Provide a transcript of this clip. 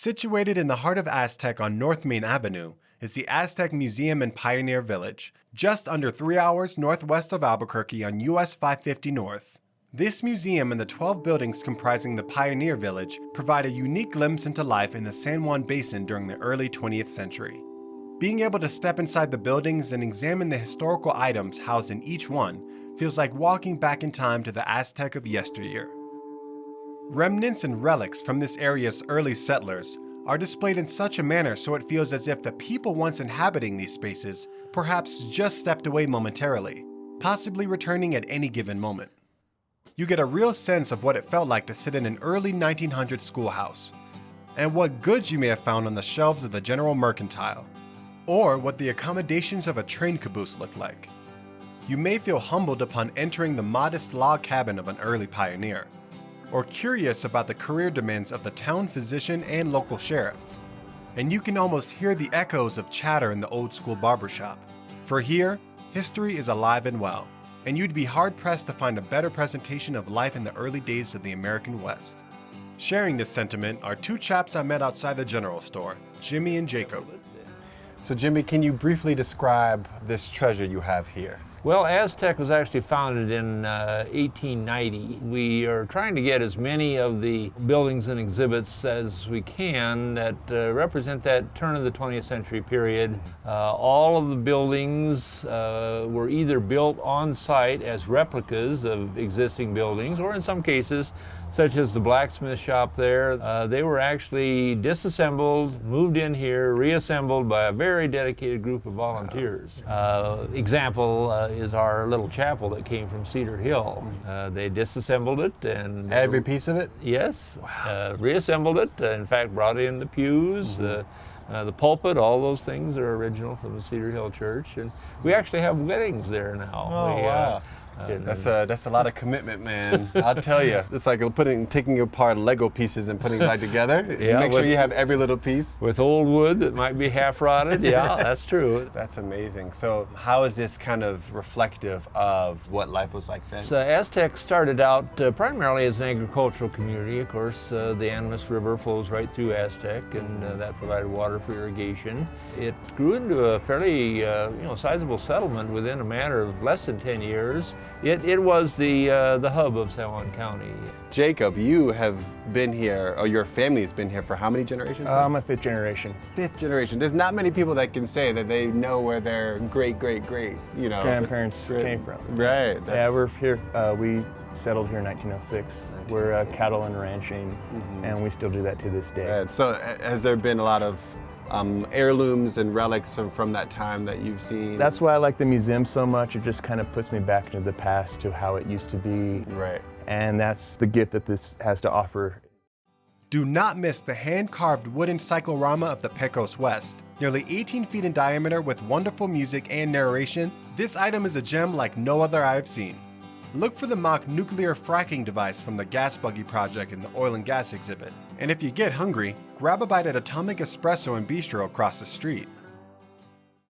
Situated in the heart of Aztec on North Main Avenue is the Aztec Museum and Pioneer Village, just under 3 hours northwest of Albuquerque on US 550 North. This museum and the 12 buildings comprising the Pioneer Village provide a unique glimpse into life in the San Juan Basin during the early 20th century. Being able to step inside the buildings and examine the historical items housed in each one feels like walking back in time to the Aztec of yesteryear. Remnants and relics from this area's early settlers are displayed in such a manner so it feels as if the people once inhabiting these spaces perhaps just stepped away momentarily, possibly returning at any given moment. You get a real sense of what it felt like to sit in an early 1900s schoolhouse, and what goods you may have found on the shelves of the General Mercantile, or what the accommodations of a train caboose looked like. You may feel humbled upon entering the modest log cabin of an early pioneer, or curious about the career demands of the town physician and local sheriff. And you can almost hear the echoes of chatter in the old school barbershop. For here, history is alive and well, and you'd be hard-pressed to find a better presentation of life in the early days of the American West. Sharing this sentiment are two chaps I met outside the general store, Jimmy and Jacob. So Jimmy, can you briefly describe this treasure you have here? Well, Aztec was actually founded in 1890. We are trying to get as many of the buildings and exhibits as we can that represent that turn of the 20th century period. All of the buildings were either built on site as replicas of existing buildings, or in some cases, such as the blacksmith shop there, they were actually disassembled, moved in here, reassembled by a very dedicated group of volunteers. Example is our little chapel that came from Cedar Hill. They disassembled it and... Every piece of it? Yes. Wow. Reassembled it, in fact brought in the pews, the pulpit, all those things are original from the Cedar Hill Church. And we actually have weddings there now. Wow. That's a lot of commitment, man. I'll tell you. It's like taking apart Lego pieces and putting it back together. Yeah, make sure you have every little piece. With old wood that might be half rotted. Yeah, that's true. That's amazing. So how is this kind of reflective of what life was like then? So Aztec started out primarily as an agricultural community. Of course, the Animas River flows right through Aztec, and that provided water for irrigation. It grew into a fairly sizable settlement within a matter of less than 10 years. It was the hub of San Juan County. Jacob, you have been here, or your family has been here for how many generations? I'm a fifth generation. Fifth generation. There's not many people that can say that they know where their great, grandparents came from. Right. Yeah, we're here. We settled here in 1906. We're cattle and ranching, and we still do that to this day. Right. So has there been a lot of heirlooms and relics from that time that you've seen? That's why I like the museum so much. It just kind of puts me back into the past, to how it used to be. Right. And that's the gift that this has to offer. Do not miss the hand-carved wooden cyclorama of the Pecos West. Nearly 18 feet in diameter with wonderful music and narration, this item is a gem like no other I have seen. Look for the mock nuclear fracking device from the Gas Buggy project in the oil and gas exhibit. And if you get hungry, grab a bite at Atomic Espresso and Bistro across the street.